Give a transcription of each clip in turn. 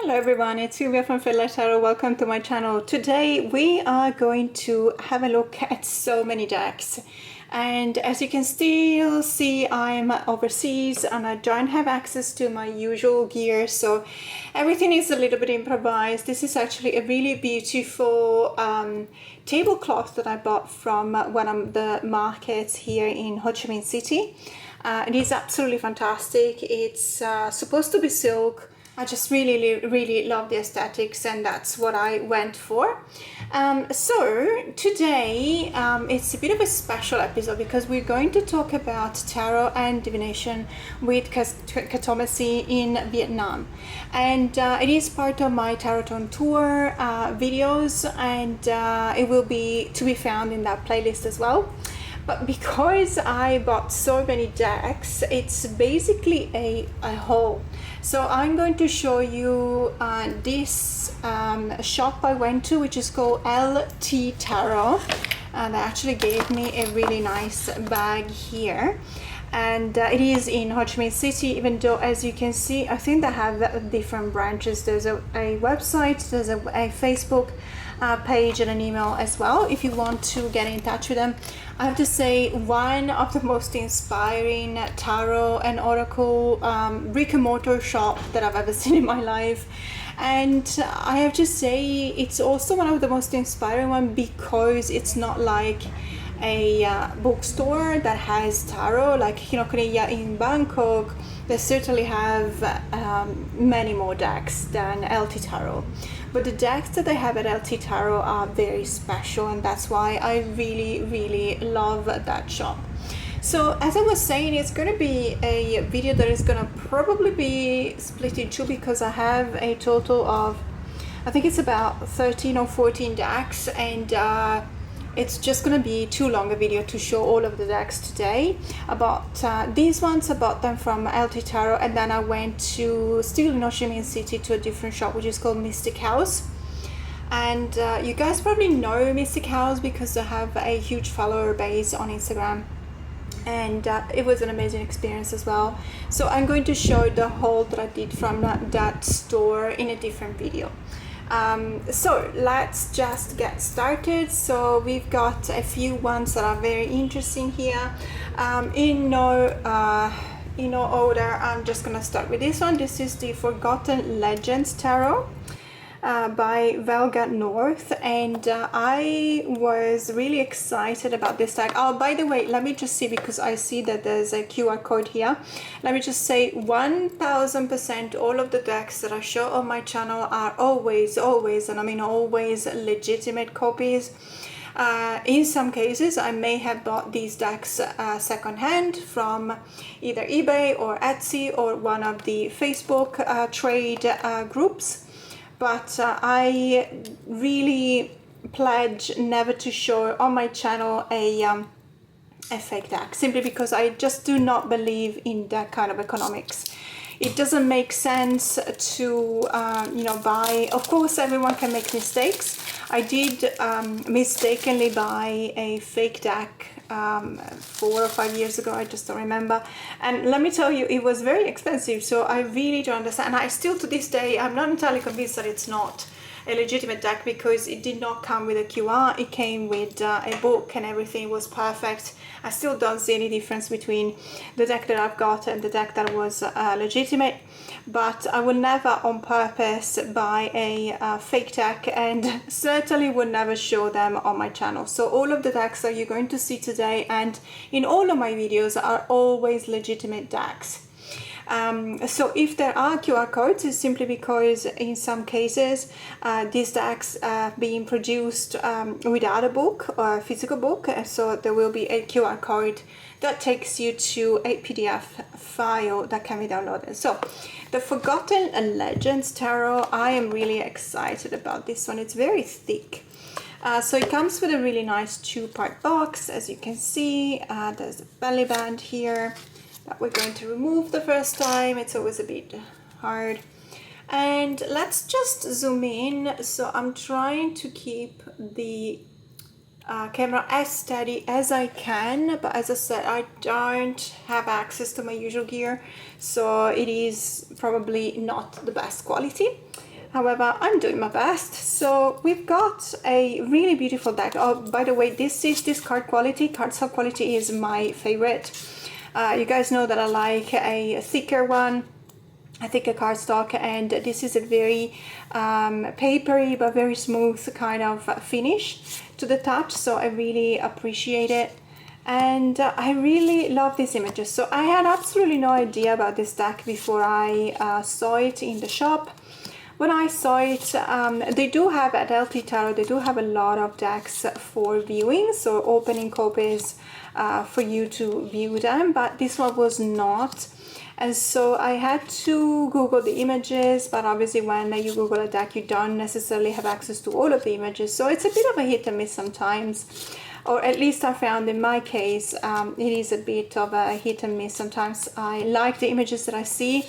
Hello everyone, it's Silvia from Parcel Locker. Welcome to my channel. Today we are going to have a look at so many decks, and as you can still see, I'm overseas and I don't have access to my usual gear, so everything is a little bit improvised. This is actually a really beautiful tablecloth that I bought from one of the markets here in Ho Chi Minh City. It is absolutely fantastic. It's supposed to be silk. I just really love the aesthetics, and that's what I went for. So today it's a bit of a special episode because we're going to talk about tarot and divination with cartomancy in Vietnam, and it is part of my tarot tour videos, and it will be to be found in that playlist as well. But because I bought so many decks, it's basically a haul. So I'm going to show you this shop I went to, which is called LT Tarot. They actually gave me a really nice bag here. And it is in Ho Chi Minh City, even though, as you can see, I think they have different branches. There's a website, there's a Facebook page and an email as well if you want to get in touch with them. I have to say, one of the most inspiring tarot and oracle brick and mortar shop that I've ever seen in my life. And I have to say, it's also one of the most inspiring one because it's not like a bookstore that has tarot like Kinokuniya in Bangkok. They certainly have many more decks than LT Tarot, but the decks that they have at LT Tarot are very special, and that's why I really love that shop. So as I was saying, it's going to be a video that is going to probably be split in two because I have a total of, I think it's about 13 or 14 decks, and it's just going to be too long a video to show all of the decks today. These ones, I bought them from LT Tarot, and then I went to, still in Ho Chi Minh City, to a different shop which is called Mystic House. And you guys probably know Mystic House because they have a huge follower base on Instagram, and it was an amazing experience as well. So I'm going to show the haul that I did from that store in a different video. So let's just get started. So we've got a few ones that are very interesting here. In no order, I'm just gonna start with this one. This is the Forgotten Legends Tarot by Balgowlah North, and I was really excited about this deck. Oh, by the way, let me just see, because I see that there's a QR code here. Let me just say 1000% all of the decks that I show on my channel are always, and I mean always, legitimate copies. In some cases, I may have bought these decks secondhand from either eBay or Etsy or one of the Facebook trade groups. But I really pledge never to show on my channel a fake deck, simply because I just do not believe in that kind of economics. It doesn't make sense to buy. Of course, everyone can make mistakes. I did mistakenly buy a fake deck 4 or 5 years ago, I just don't remember, and let me tell you, it was very expensive. So I really don't understand, and I still to this day, I'm not entirely convinced that it's not a legitimate deck, because it did not come with a QR. It came with a book and everything was perfect. I still don't see any difference between the deck that I've got and the deck that was legitimate, but I will never on purpose buy a fake deck, and certainly would never show them on my channel. So all of the decks that you're going to see today and in all of my videos are always legitimate decks. So if there are QR codes, it's simply because in some cases these decks are being produced without a book or a physical book, so there will be a QR code that takes you to a PDF file that can be downloaded. So the Forgotten Legends Tarot, I am really excited about this one. It's very thick. So it comes with a really nice 2-part box, as you can see. There's a belly band here that we're going to remove the first time. It's always a bit hard. And let's just zoom in. So I'm trying to keep the camera as steady as I can, but as I said, I don't have access to my usual gear, so it is probably not the best quality. However, I'm doing my best. So we've got a really beautiful deck. Oh, by the way, this card quality. Cardstock quality is my favorite. You guys know that I like a thicker one, a thicker cardstock, and this is a very papery but very smooth kind of finish to the touch. So I really appreciate it. And I really love these images. So I had absolutely no idea about this deck before I saw it in the shop. When I saw it, they do have at LT Tarot, they do have a lot of decks for viewing, so opening copies for you to view them, but this one was not. And so I had to Google the images, but obviously when you Google a deck, you don't necessarily have access to all of the images. So it's a bit of a hit and miss sometimes. Or at least I found in my case, it is a bit of a hit and miss. Sometimes I like the images that I see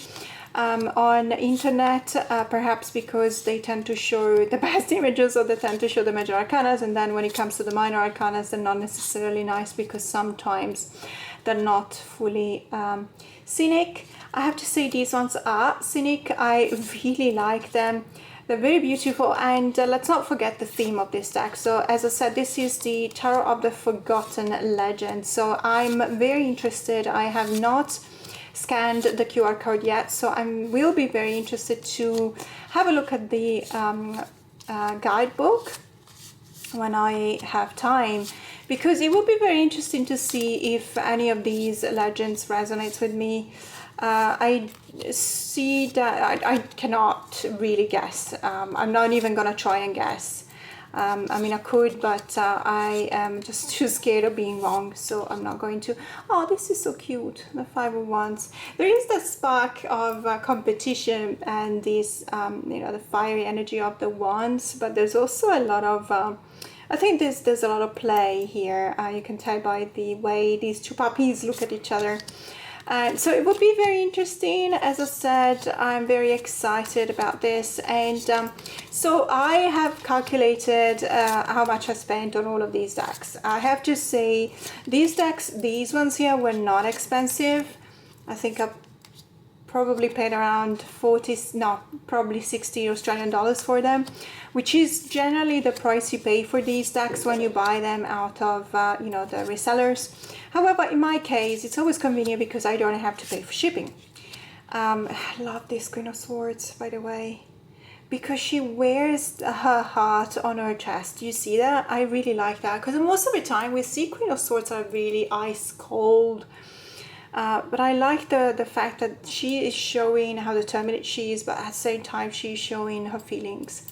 on the internet, perhaps because they tend to show the best images, or they tend to show the major arcanas, and then when it comes to the minor arcanas, they're not necessarily nice because sometimes they're not fully scenic. I have to say these ones are scenic. I really like them. They're very beautiful, and let's not forget the theme of this deck. So as I said, this is the Tarot of the Forgotten Legend. So I'm very interested. I have not scanned the QR code yet, so I will be very interested to have a look at the guidebook when I have time, because it will be very interesting to see if any of these legends resonates with me. I see that I cannot really guess. I'm not even gonna try and guess. I mean, I could, but I am just too scared of being wrong, so I'm not going to. Oh, this is so cute, the Five of Wands. There is the spark of competition and this, you know, the fiery energy of the wands, but there's also a lot of, I think there's a lot of play here. You can tell by the way these two puppies look at each other. So it would be very interesting. As I said, I'm very excited about this, and so I have calculated how much I spent on all of these decks. I have to say, these decks, these ones here, were not expensive. I think I probably paid around 60 Australian dollars for them, which is generally the price you pay for these decks when you buy them out of you know, the resellers. However, in my case, it's always convenient because I don't have to pay for shipping. I love this Queen of Swords, by the way, because she wears her heart on her chest. You see that? I really like that, because most of the time we see Queen of Swords are really ice cold. But I like the fact that she is showing how determined she is, but at the same time she's showing her feelings,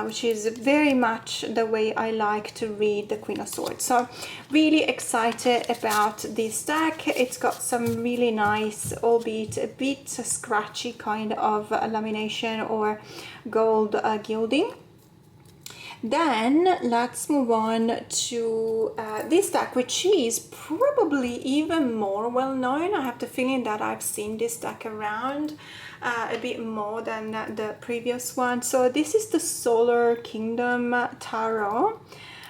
which is very much the way I like to read the Queen of Swords. So really excited about this deck. It's got some really nice, albeit a bit scratchy kind of lamination or gold gilding. Then let's move on to this deck, which is probably even more well known. I have the feeling that I've seen this deck around a bit more than the previous one. So this is the Solar Kingdom Tarot.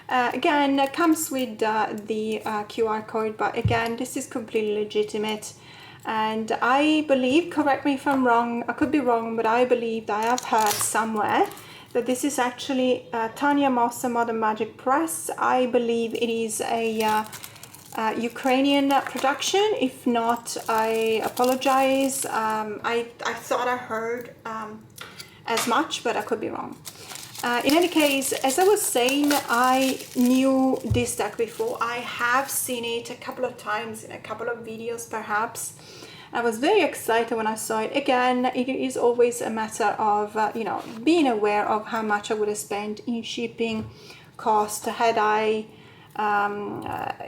Again, it comes with the QR code, but again, this is completely legitimate. And I believe, correct me if I'm wrong, I could be wrong, but I believe that I have heard somewhere that this is actually Tanya Moss and Modern Magic Press. I believe it is a Ukrainian production. If not, I apologize. I thought I heard as much, but I could be wrong. In any case, as I was saying, I knew this deck before. I have seen it a couple of times in a couple of videos, perhaps. I was very excited when I saw it. Again, it is always a matter of, you know, being aware of how much I would have spent in shipping cost had I,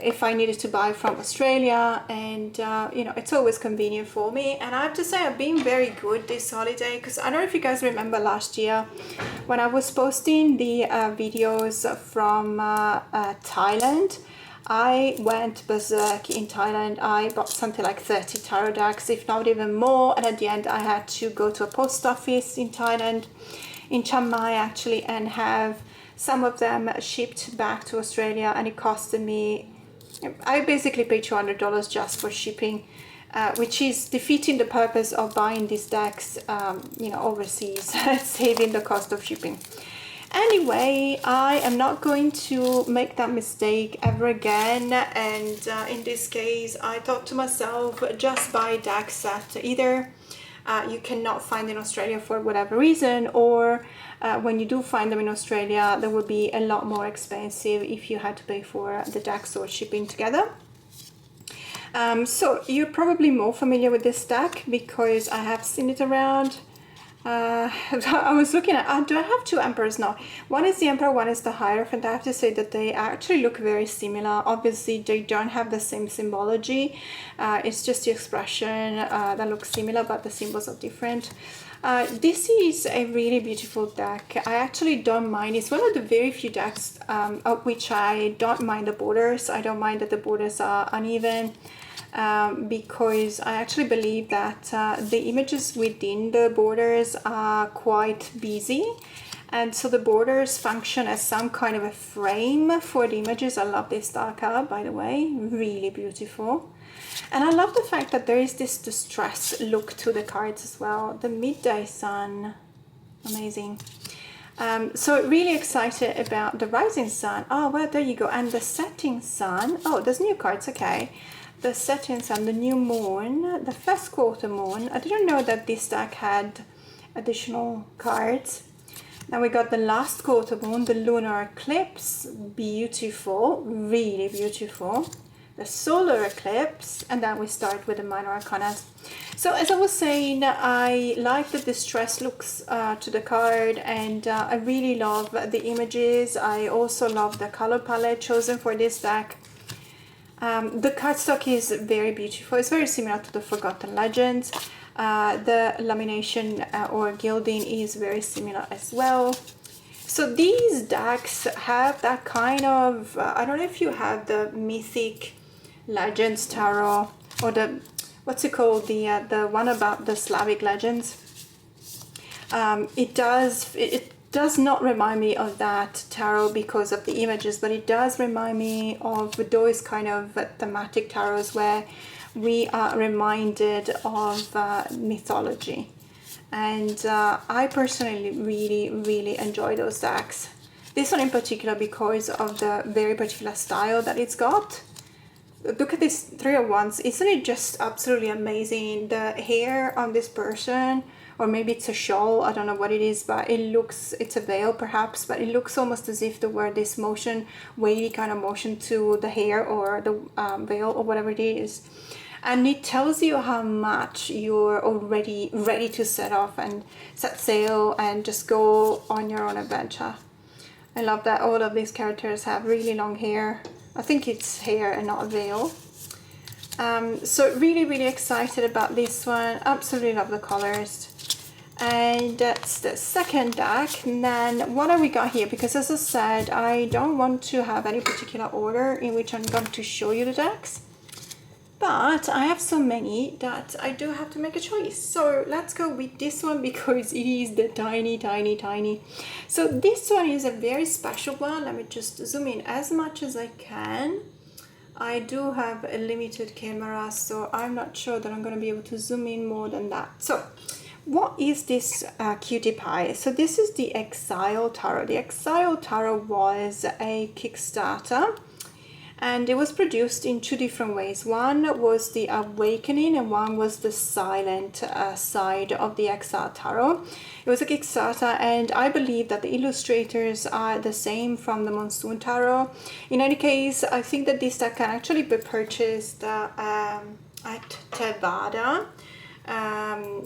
if I needed to buy from Australia, and, you know, it's always convenient for me. And I have to say, I've been very good this holiday, because I don't know if you guys remember last year when I was posting the videos from Thailand. I went berserk in Thailand. I bought something like 30 tarot decks, if not even more. And at the end, I had to go to a post office in Thailand, in Chiang Mai actually, and have some of them shipped back to Australia. And it costed me, I basically paid $200 just for shipping. which is defeating the purpose of buying these decks, you know, overseas, saving the cost of shipping. Anyway, I am not going to make that mistake ever again, and in this case I thought to myself, just buy decks that either you cannot find in Australia for whatever reason, or when you do find them in Australia, they will be a lot more expensive if you had to pay for the decks or shipping together. So you're probably more familiar with this deck because I have seen it around. I was looking at, do I have two emperors? No, one is the emperor, one is the hierophant. I have to say that they actually look very similar. Obviously they don't have the same symbology, it's just the expression that looks similar, but the symbols are different. This is a really beautiful deck. I actually don't mind. It's one of the very few decks of which I don't mind the borders. I don't mind that the borders are uneven. Because I actually believe that the images within the borders are quite busy, and so the borders function as some kind of a frame for the images. I love this star card, by the way, really beautiful. And I love the fact that there is this distress look to the cards as well. The midday sun, amazing. So really excited about the rising sun. Oh well, there you go. And the setting sun. Oh, there's new cards, okay. The setting sun, the new moon, the first quarter moon. I didn't know that this deck had additional cards. Now we got the last quarter moon, the lunar eclipse, beautiful, really beautiful. The solar eclipse, and then we start with the minor arcana. So as I was saying, I like the distress looks to the card, and I really love the images. I also love the color palette chosen for this deck. The cardstock is very beautiful. It's very similar to the Forgotten Legends. The lamination or gilding is very similar as well. So these decks have that kind of, I don't know if you have the Mythic Legends tarot, or the, what's it called, the one about the Slavic legends. It does not remind me of that tarot because of the images, but it does remind me of those kind of thematic tarots where we are reminded of mythology. And I personally really enjoy those decks. This one in particular because of the very particular style that it's got. Look at this Three of Wands. Isn't it just absolutely amazing? The hair on this person, or maybe it's a shawl, I don't know what it is, but it looks, it's a veil perhaps, but it looks almost as if there were this motion, wavy kind of motion to the hair or the veil or whatever it is. And it tells you how much you're already ready to set off and set sail and just go on your own adventure. I love that all of these characters have really long hair. I think it's hair and not a veil. So really excited about this one. Absolutely love the colors. And that's the second deck. And then what have we got here? Because as I said, I don't want to have any particular order in which I'm going to show you the decks, but I have so many that I do have to make a choice. So let's go with this one because it is the tiny. So this one is a very special one. Let me just zoom in as much as I can. I do have a limited camera, so I'm not sure that I'm going to be able to zoom in more than that. So what is this cutie pie? So this is the Exile Tarot. The Exile Tarot was a Kickstarter, and it was produced in two different ways. One was the Awakening and one was the Silent side of the Exile Tarot. It was a Kickstarter, and I believe that the illustrators are the same from the Monsoon Tarot. In any case, I think that this deck can actually be purchased at Tevada.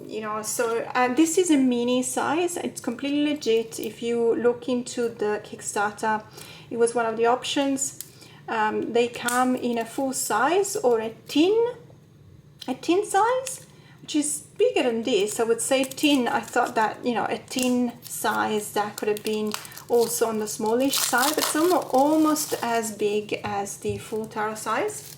You know, so this is a mini size. It's completely legit. If you look into the Kickstarter, it was one of the options. They come in a full size or a tin size, which is bigger than this. I would say tin. I thought that, you know, a tin size that could have been also on the smallish side, but some are almost as big as the full tarot size.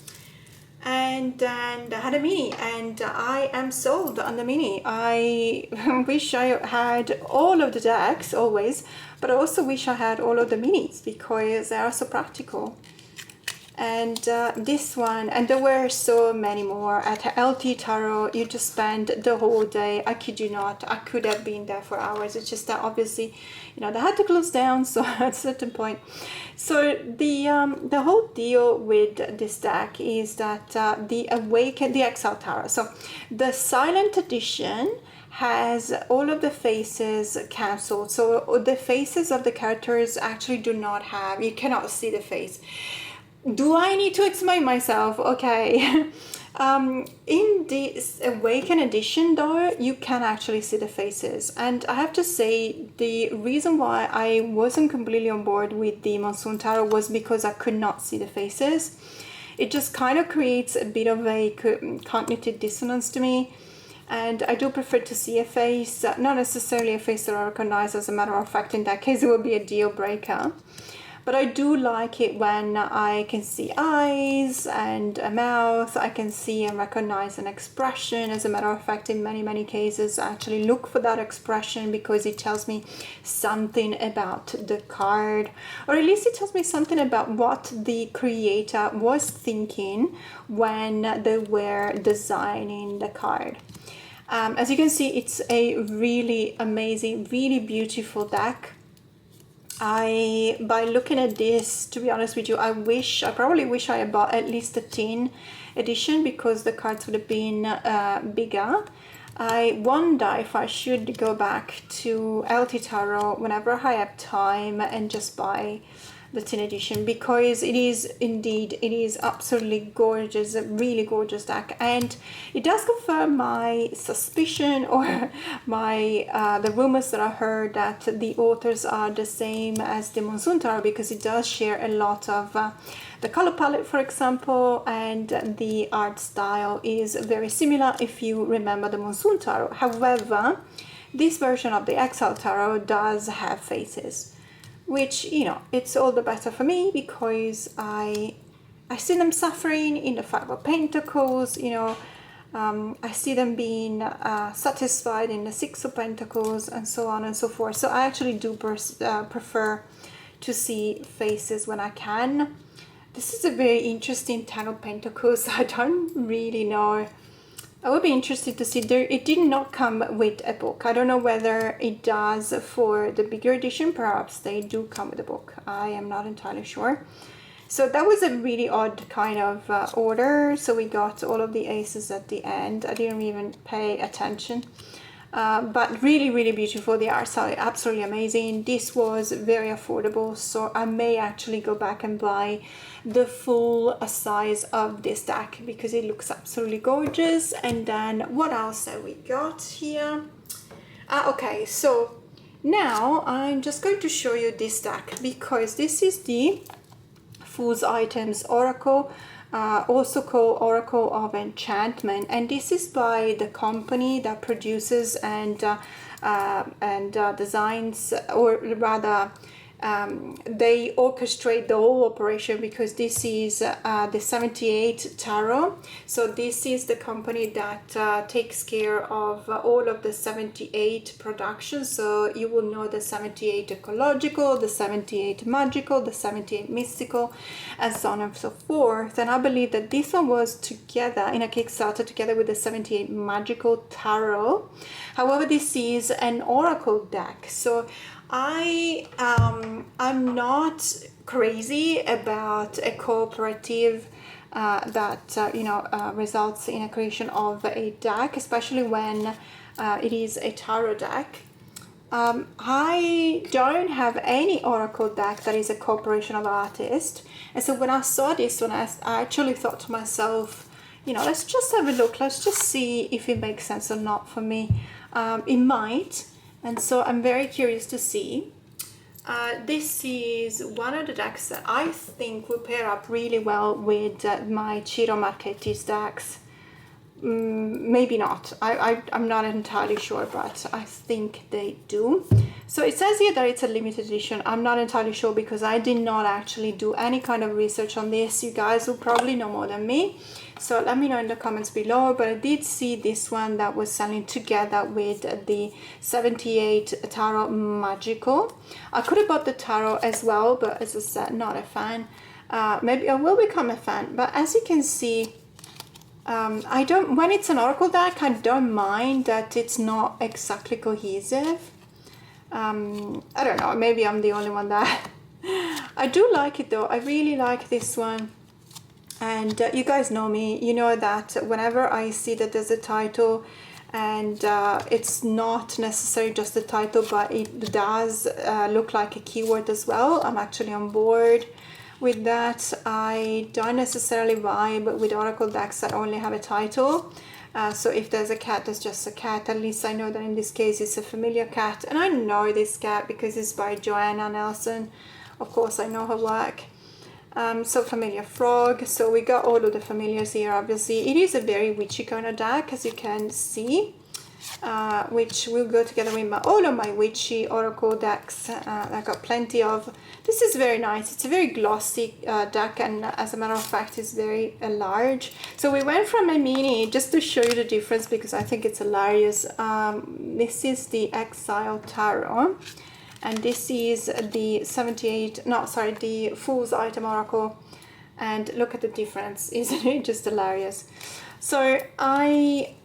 And then I had a mini, and I am sold on the mini. I wish I had all of the decks always, but I also wish I had all of the minis because they are so practical. And this one, and there were so many more at LT Tarot. You just spend the whole day. I kid you not, I could have been there for hours. It's just that obviously, you know, they had to close down, so at a certain point. So the whole deal with this deck is that the Exile Tarot, so the silent edition has all of the faces cancelled. So the faces of the characters actually do not have, you cannot see the face. Do I need to explain myself? Okay. In this Awaken edition though, you can actually see the faces. And I have to say, the reason why I wasn't completely on board with the Monsoon Tarot was because I could not see the faces. It just kind of creates a bit of a cognitive dissonance to me. And I do prefer to see a face, not necessarily a face that I recognize. As a matter of fact, in that case, it would be a deal breaker. But I do like it when I can see eyes and a mouth. I can see and recognize an expression. As a matter of fact, in many cases, I actually look for that expression because it tells me something about the card, or at least it tells me something about what the creator was thinking when they were designing the card. As you can see, it's a really amazing, really beautiful deck. By looking at this, to be honest with you, I probably wish I had bought at least a tin edition because the cards would have been bigger. I wonder if I should go back to LT Tarot whenever I have time and just buy the tin edition, because it is absolutely gorgeous, a really gorgeous deck, and it does confirm my suspicion or my the rumors that I heard that the authors are the same as the Monsoon Tarot, because it does share a lot of the color palette, for example, and the art style is very similar if you remember the Monsoon Tarot. However, this version of the Exile Tarot does have faces, which, you know, it's all the better for me because I see them suffering in the Five of Pentacles, you know. I see them being satisfied in the Six of Pentacles, and so on and so forth. So I actually do prefer to see faces when I can. This is a very interesting Ten of Pentacles. I don't really know. I would be interested to see. It did not come with a book. I don't know whether it does for the bigger edition. Perhaps they do come with a book. I am not entirely sure. So that was a really odd kind of order. So we got all of the aces at the end. I didn't even pay attention. But really beautiful. The art style, absolutely amazing. This was very affordable, so I may actually go back and buy the full size of this deck because it looks absolutely gorgeous. And then what else have we got here? Okay, so now I'm just going to show you this deck because this is the Fool's Items Oracle, also called Oracle of Enchantment, and this is by the company that produces and designs, or rather they orchestrate the whole operation, because this is the 78 Tarot. So this is the company that takes care of all of the 78 productions. So you will know the 78 ecological, the 78 magical, the 78 mystical, and so on and so forth. And I believe that this one was together in a Kickstarter together with the 78 magical tarot. However, this is an oracle deck. So I'm not crazy about a cooperative that results in a creation of a deck, especially when it is a tarot deck. I don't have any oracle deck that is a cooperation of artists, and so when I saw this one, I actually thought to myself, you know, let's just have a look, let's just see if it makes sense or not for me. It might. And so I'm very curious to see. This is one of the decks that I think will pair up really well with my Ciro Marchetti's decks. Maybe not. I'm not entirely sure, but I think they do. So it says here that it's a limited edition. I'm not entirely sure because I did not actually do any kind of research on this. You guys will probably know more than me. So let me know in the comments below, but I did see this one that was selling together with the 78 Tarot Magical. I could have bought the Tarot as well, but as I said, not a fan. maybe I will become a fan. But as you can see, I don't, when it's an oracle deck, I don't mind that it's not exactly cohesive. I don't know, maybe I'm the only one that I do like it though. I really like this one. And you guys know me, you know that whenever I see that there's a title and it's not necessarily just the title, but it does look like a keyword as well, I'm actually on board with that. I don't necessarily vibe with oracle decks that only have a title. So if there's a cat, there's just a cat. At least I know that in this case it's a familiar cat. And I know this cat because it's by Joanna Nelson. Of course, I know her work. So familiar frog. So we got all of the familiars here, obviously. It is a very witchy kind of deck, as you can see, which will go together with all of my witchy oracle decks. I got plenty of. This is very nice. It's a very glossy deck, and as a matter of fact, it's very large. So we went from a mini, just to show you the difference, because I think it's hilarious. This is the Exile Tarot. And this is the the Fool's Item Oracle. And look at the difference, isn't it just hilarious? So I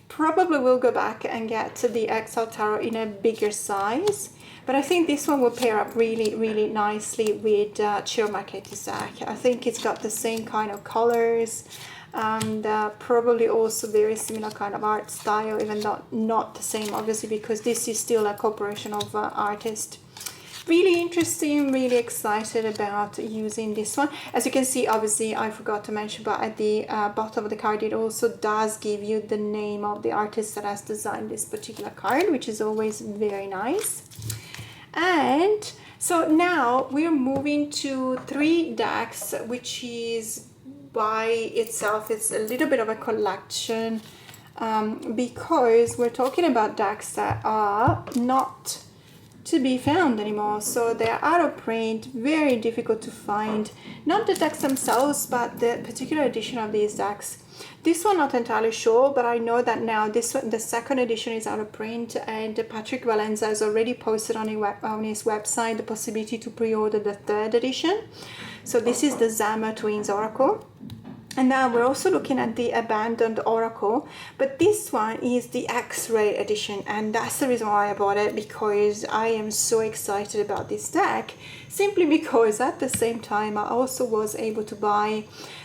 probably will go back and get the Exile Tarot in a bigger size. But I think this one will pair up really, really nicely with Chiro Marchetti's deck. I think it's got the same kind of colors. And probably also very similar kind of art style, even though not the same, obviously, because this is still a corporation of artists. Really interesting, really excited about using this one. As you can see, obviously, I forgot to mention, but at the bottom of the card, it also does give you the name of the artist that has designed this particular card, which is always very nice. And so now we're moving to 3 decks, which is by itself, it's a little bit of a collection, because we're talking about decks that are not to be found anymore. So they're out of print, very difficult to find. Not the decks themselves, but the particular edition of these decks. This one, not entirely sure, but I know that now this one, the second edition, is out of print, and Patrick Valenza has already posted on his website the possibility to pre-order the 3rd edition. So this is the Zama Twins Oracle. And now we're also looking at the Abandoned Oracle, but this one is the X-Ray edition, and that's the reason why I bought it, because I am so excited about this deck, simply because at the same time I also was able to buy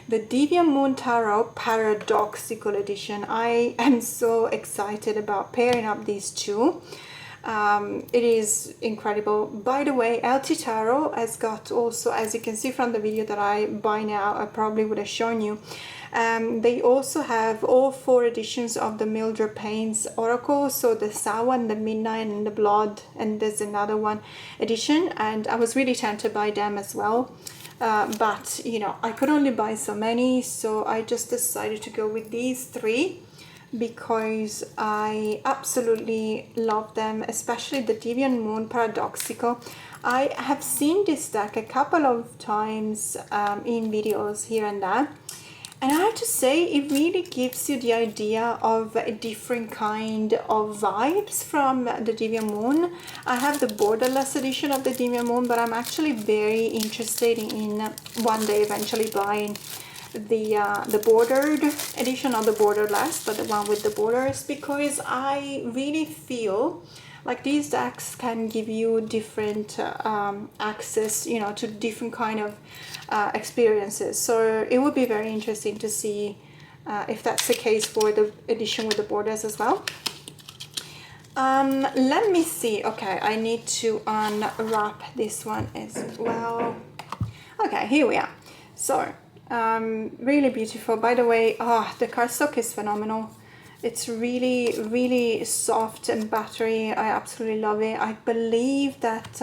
the Deviant Moon Tarot Paradoxical edition. I am so excited about pairing up these two. It is incredible. By the way, LT Tarot has got also, as you can see from the video that I by now I probably would have shown you, they also have all 4 editions of the Mildred Payne's Oracle, so the Sawan, the Midnight, and the Blood, and there's another one edition, and I was really tempted by them as well. But you know, I could only buy so many, so I just decided to go with these 3 because I absolutely love them, especially the Deviant Moon Paradoxical. I have seen this deck a couple of times in videos here and there, and I have to say it really gives you the idea of a different kind of vibes from the Deviant Moon. I have the borderless edition of the Deviant Moon, but I'm actually very interested in one day eventually buying the bordered edition, not the borderless, but the one with the borders, because I really feel like these decks can give you different access, you know, to different kind of experiences. So it would be very interesting to see if that's the case for the edition with the borders as well. Let me see. Okay, I need to unwrap this one as well. Okay, here we are. So really beautiful. By the way, the cardstock is phenomenal. It's really, really soft and buttery. I absolutely love it. I believe that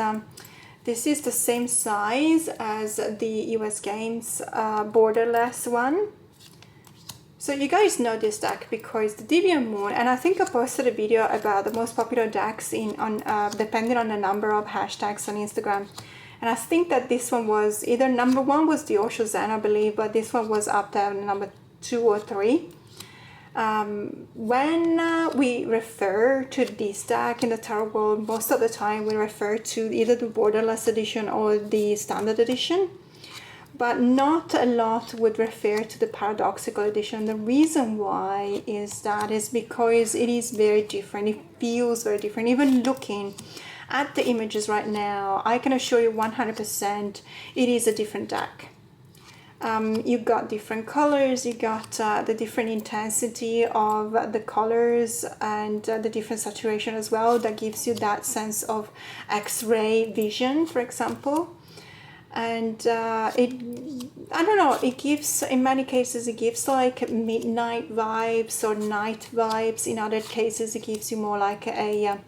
this is the same size as the US Games borderless one. So you guys know this deck because the Deviant Moon, and I think I posted a video about the most popular decks depending on the number of hashtags on Instagram. And I think that this one was either number 1 was the Osho Zen, I believe, but this one was up there number 2 or 3. When we refer to this deck in the tarot world, most of the time we refer to either the borderless edition or the standard edition. but not a lot would refer to the paradoxical edition. The reason why is because it is very different. It feels very different. Even looking at the images right now, I can assure you 100% it is a different deck. You got different colors, you got the different intensity of the colors, and the different saturation as well. That gives you that sense of X-ray vision, for example. And I don't know, it gives, in many cases, it gives like midnight vibes or night vibes. In other cases, it gives you more like a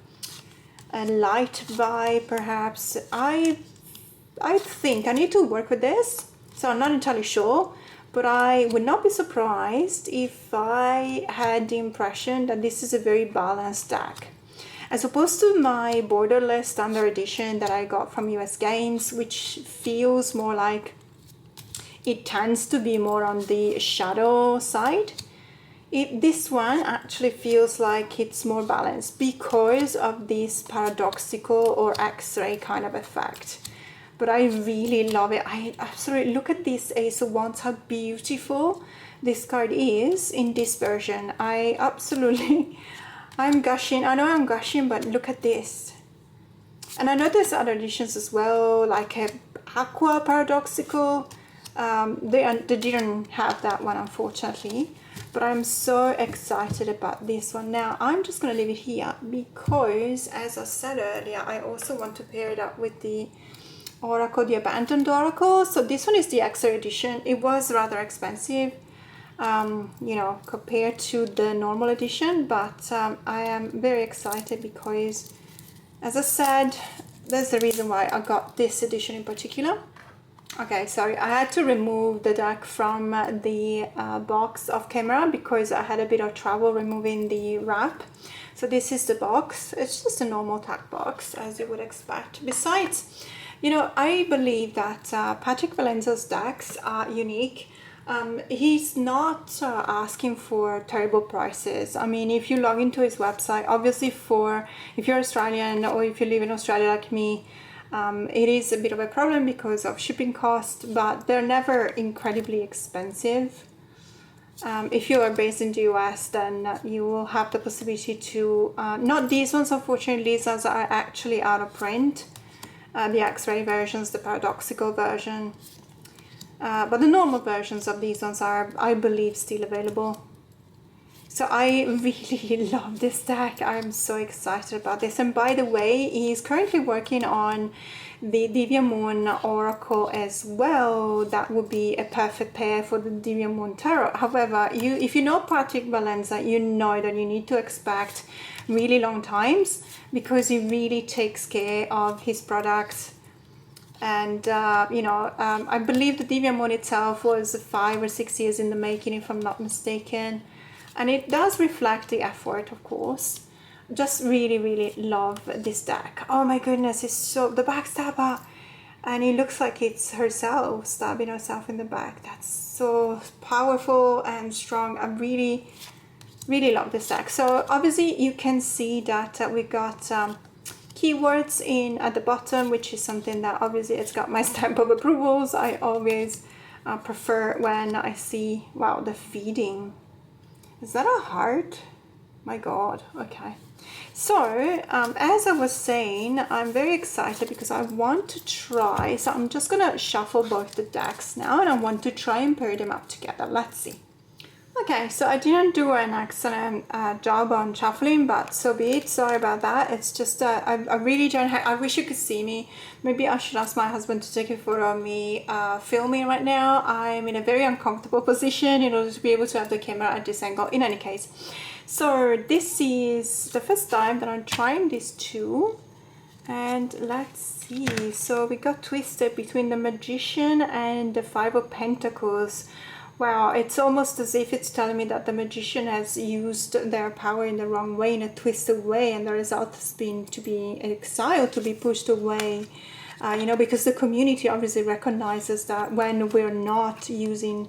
light vibe, perhaps. I think I need to work with this. So I'm not entirely sure, but I would not be surprised if I had the impression that this is a very balanced deck. As opposed to my borderless standard edition that I got from US Games, which feels more like it tends to be more on the shadow side. This one actually feels like it's more balanced because of this paradoxical or X-ray kind of effect. But I really love it. I absolutely look at this Ace of Wands, how beautiful this card is in this version. I'm gushing. I know I'm gushing, but look at this. And I know there's other editions as well, like a Aqua Paradoxical. They didn't have that one, unfortunately. But I'm so excited about this one. Now, I'm just going to leave it here because, as I said earlier, I also want to pair it up with the Oracle, the Abandoned Oracle. So this one is the X-ray edition. It was rather expensive, you know, compared to the normal edition, but I am very excited because, as I said, there's the reason why I got this edition in particular. Okay, sorry, I had to remove the deck from the box off camera because I had a bit of trouble removing the wrap. So this is the box. It's just a normal tack box, as you would expect. Besides, you know, I believe that Patrick Valenza's decks are unique. He's not asking for terrible prices. I mean, if you log into his website, obviously if you're Australian or if you live in Australia like me, it is a bit of a problem because of shipping costs, but they're never incredibly expensive. If you are based in the US, then you will have the possibility to, not these ones, unfortunately, these ones are actually out of print. The X-ray versions, the paradoxical version, but the normal versions of these ones are, I believe, still available. So I really love this deck. I'm so excited about this. And by the way, he's currently working on the Divya Moon Oracle as well. That would be a perfect pair for the Divya Moon Tarot. However, if you know Patrick Valenza, you know that you need to expect really long times because he really takes care of his products. And you know, I believe the Divya Moon itself was 5 or 6 years in the making, if I'm not mistaken. And it does reflect the effort, of course. Just really, really love this deck. Oh my goodness, it's so, the backstabber, and it looks like it's herself stabbing herself in the back. That's so powerful and strong. I really, really love this deck. So obviously you can see that we got keywords in at the bottom, which is something that obviously it's got my stamp of approvals. I always prefer when I see, wow, the feeding. Is that a heart? My God, okay. So, as I was saying, I'm very excited because I want to try, so I'm just gonna shuffle both the decks now and I want to try and pair them up together. Let's see. Okay, so I didn't do an excellent job on shuffling, but so be it. Sorry about that. It's just, I really don't have, I wish you could see me. Maybe I should ask my husband to take a photo of me filming right now. I'm in a very uncomfortable position in order to be able to have the camera at this angle. In any case, so this is the first time that I'm trying these two. And let's see. So we got twisted between the Magician and the Five of Pentacles. Wow, it's almost as if it's telling me that the Magician has used their power in the wrong way, in a twisted way, and the result has been to be exiled, to be pushed away. You know, because the community obviously recognizes that when we're not using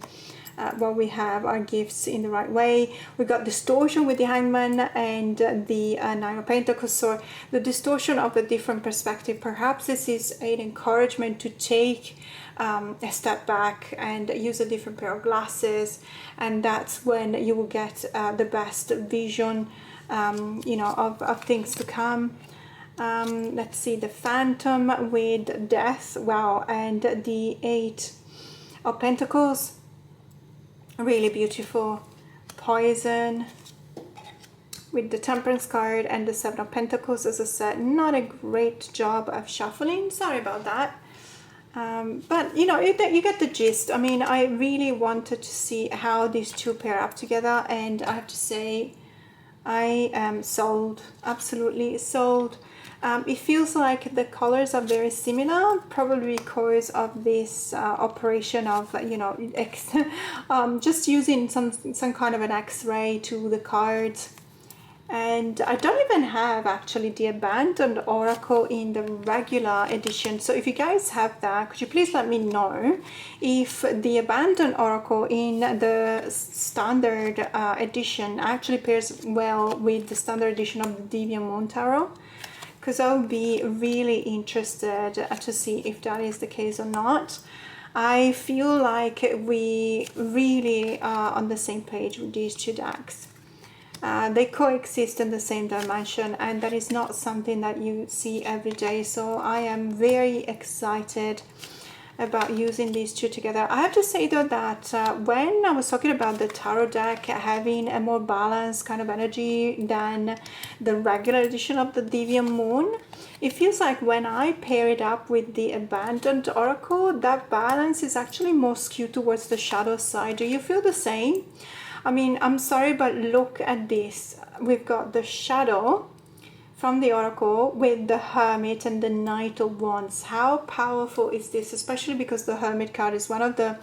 what we have our gifts in the right way. We got distortion with the hangman and the nine of pentacles. So the distortion of a different perspective. Perhaps this is an encouragement to take a step back and use a different pair of glasses, and that's when you will get the best vision, you know, of things to come. Let's see, the Phantom with death, wow, and the Eight of Pentacles, really beautiful. Poison with the Temperance card and the Seven of Pentacles. As I said, not a great job of shuffling, sorry about that. But you know, you get the gist. I mean, I really wanted to see how these two pair up together, and I have to say I am sold, absolutely sold. It feels like the colors are very similar, probably because of this operation of, you know, just using some kind of an X-ray to the cards. And I don't even have actually the Abandoned Oracle in the regular edition. So if you guys have that, could you please let me know if the Abandoned Oracle in the standard edition actually pairs well with the standard edition of the Deviant Moon Tarot? Because I would be really interested to see if that is the case or not. I feel like we really are on the same page with these two decks. They coexist in the same dimension, and that is not something that you see every day. So I am very excited about using these two together. I have to say though that when I was talking about the tarot deck having a more balanced kind of energy than the regular edition of the Deviant Moon, it feels like when I pair it up with the Abandoned Oracle, that balance is actually more skewed towards the shadow side. Do you feel the same? I mean, I'm sorry, but look at this. We've got the shadow from the Oracle with the Hermit and the Knight of Wands. How powerful is this? Especially because the Hermit card is one of the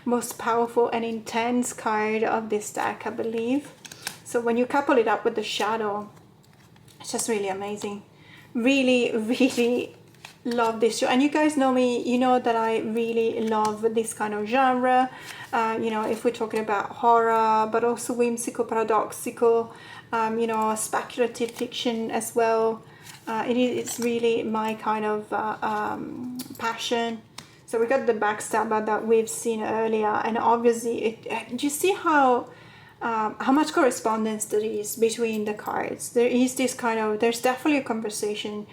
most powerful and intense card of this deck, I believe. So when you couple it up with the shadow, it's just really amazing. Really, really love this show. And you guys know me, you know that I really love this kind of genre. You know, if we're talking about horror, but also whimsical, paradoxical, you know, speculative fiction as well. It's really my kind of passion. So we got the backstabber that we've seen earlier, and obviously do you see how much correspondence there is between the cards? There is this kind of, there's definitely a conversation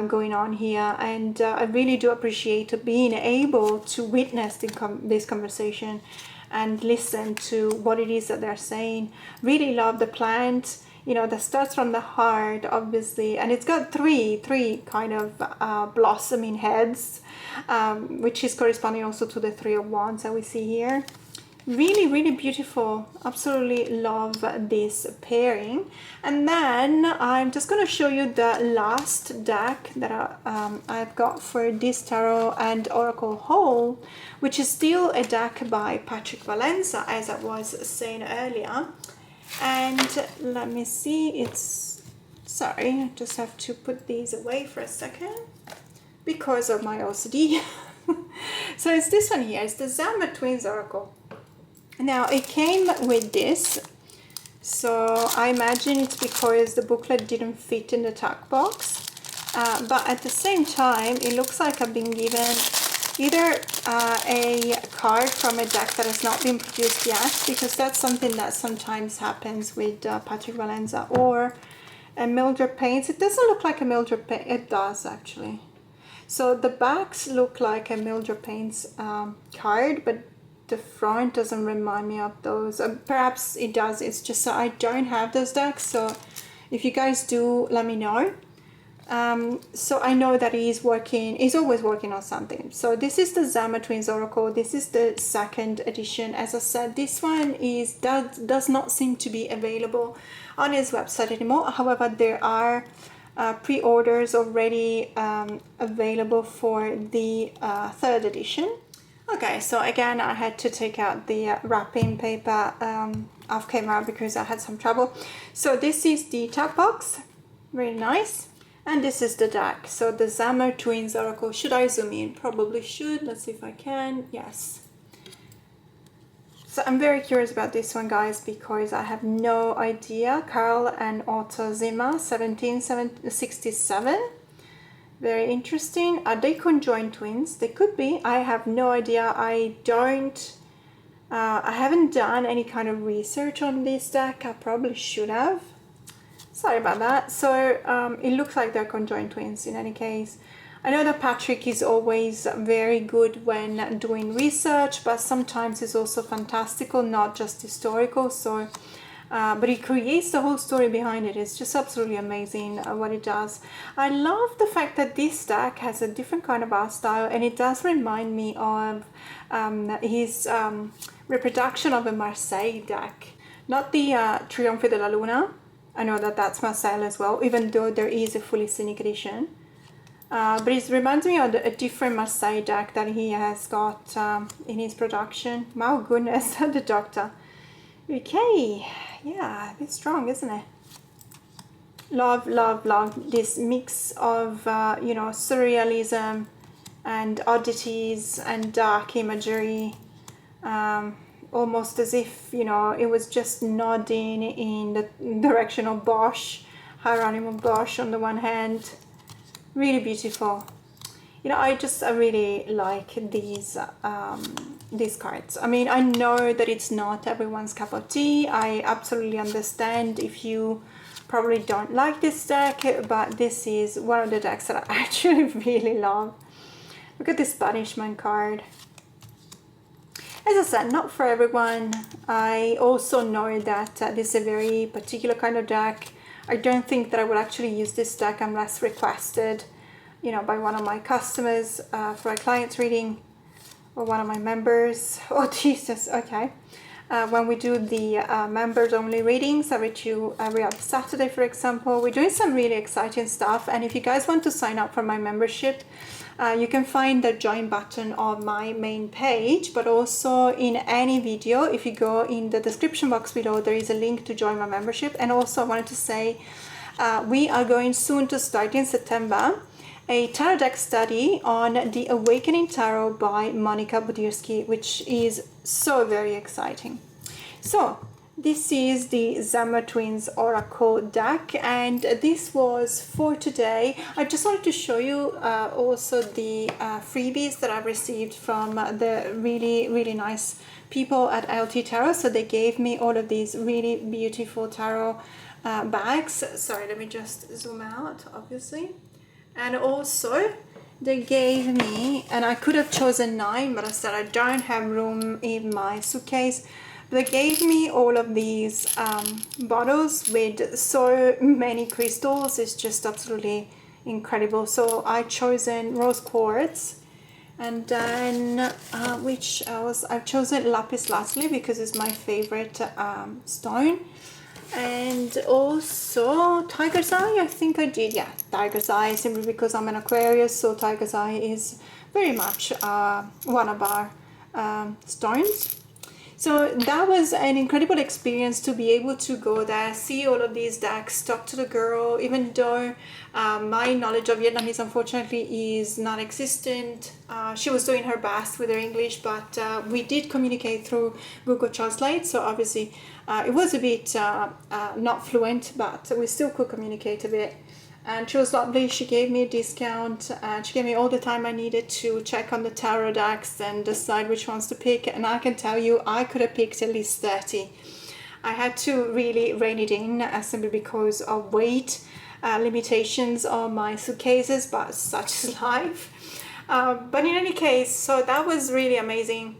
going on here, and I really do appreciate being able to witness this conversation and listen to what it is that they're saying. Really love the plant, you know, that starts from the heart, obviously, and it's got three kind of blossoming heads, which is corresponding also to the Three of Wands that we see here. Really, really beautiful. Absolutely love this pairing. And then I'm just going to show you the last deck that I've got for this tarot and oracle haul, which is still a deck by Patrick Valenza, as I was saying earlier. And let me see, it's, sorry, I just have to put these away for a second because of my OCD. So it's this one here, it's the Zama Twins Oracle. Now it came with this, so I imagine it's because the booklet didn't fit in the tuck box, but at the same time it looks like I've been given either a card from a deck that has not been produced yet, because that's something that sometimes happens with Patrick Valenza, or a Mildred Paints. It doesn't look like a Mildred Paints, it does actually. So the backs look like a Mildred Paints card, but the front doesn't remind me of those. Perhaps it does, it's just so I don't have those decks, so if you guys do, let me know. So I know that he's always working on something. So this is the Zama Twins Oracle. This is the second edition. As I said, this one does not seem to be available on his website anymore. However, there are pre-orders already available for the third edition. Okay, so again, I had to take out the wrapping paper off camera because I had some trouble. So this is the top box, very nice. And this is the deck. So the Zama Twins Oracle. Should I zoom in? Probably should. Let's see if I can. Yes. So I'm very curious about this one, guys, because I have no idea. Carl and Otto Zimmer, 1767. Very interesting. Are they conjoined twins? They could be. I have no idea. I haven't done any kind of research on this deck. I probably should have. Sorry about that. So it looks like they're conjoined twins in any case. I know that Patrick is always very good when doing research, but sometimes it's also fantastical, not just historical. So, but he creates the whole story behind it. It's just absolutely amazing what it does. I love the fact that this deck has a different kind of art style, and it does remind me of his reproduction of a Marseille deck, not the Triomphe de la Luna. I know that that's Marseille as well, even though there is a fully scenic edition. But it reminds me of a different Marseille deck that he has got in his production. My goodness, the doctor. Okay, yeah, it's strong, isn't it? Love, love, love this mix of, you know, surrealism and oddities and dark imagery. Almost as if, you know, it was just nodding in the direction of Bosch, Hieronymus Bosch on the one hand. Really beautiful. You know, I really like these cards. I mean, I know that it's not everyone's cup of tea. I absolutely understand if you probably don't like this deck, but this is one of the decks that I actually really love. Look at this banishment card. As I said, not for everyone. I also know that this is a very particular kind of deck. I don't think that I would actually use this deck unless requested, you know, by one of my customers for a client's reading, or one of my members. Oh Jesus, okay. When we do the members only readings, I read you every other Saturday, for example. We're doing some really exciting stuff, and if you guys want to sign up for my membership, you can find the join button on my main page, but also in any video. If you go in the description box below, there is a link to join my membership. And also I wanted to say we are going soon to start in September a tarot deck study on the Awakening Tarot by Monica Budirsky, which is so very exciting. So this is the Zimmer Twins Oracle deck, and this was for today. I just wanted to show you also the freebies that I've received from the really nice people at LT Tarot. So they gave me all of these really beautiful tarot bags. Sorry, let me just zoom out, obviously. And also they gave me, and I could have chosen 9, but I said I don't have room in my suitcase. They gave me all of these bottles with so many crystals. It's just absolutely incredible. So I chosen rose quartz, and then I've chosen lapis lazuli because it's my favorite stone. And also tiger's eye, I think I did, yeah, tiger's eye, simply because I'm an Aquarius, so tiger's eye is very much one of our stones. So that was an incredible experience to be able to go there, see all of these decks, talk to the girl, even though my knowledge of Vietnamese unfortunately is non-existent. She was doing her best with her English, but we did communicate through Google Translate, so obviously it was a bit not fluent, but we still could communicate a bit. And she was lovely. She gave me a discount, and she gave me all the time I needed to check on the tarot decks and decide which ones to pick. And I can tell you, I could have picked at least 30. I had to really rein it in simply because of weight limitations on my suitcases, but such is life. But in any case, so that was really amazing.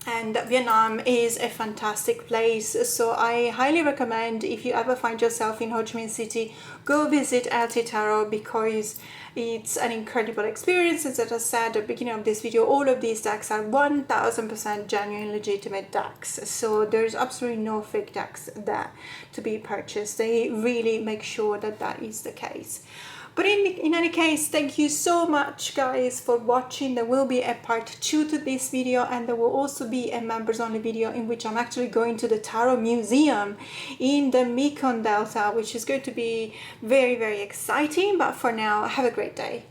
And Vietnam is a fantastic place, so I highly recommend, if you ever find yourself in Ho Chi Minh City, go visit LT Tarot, because it's an incredible experience. As I said at the beginning of this video, all of these decks are 1000% genuine, legitimate decks, so there's absolutely no fake decks there to be purchased. They really make sure that that is the case. But in any case, thank you so much, guys, for watching. There will be a part 2 to this video, and there will also be a members only video in which I'm actually going to the Tarot Museum in the Mekong Delta, which is going to be very exciting. But for now, have a great day.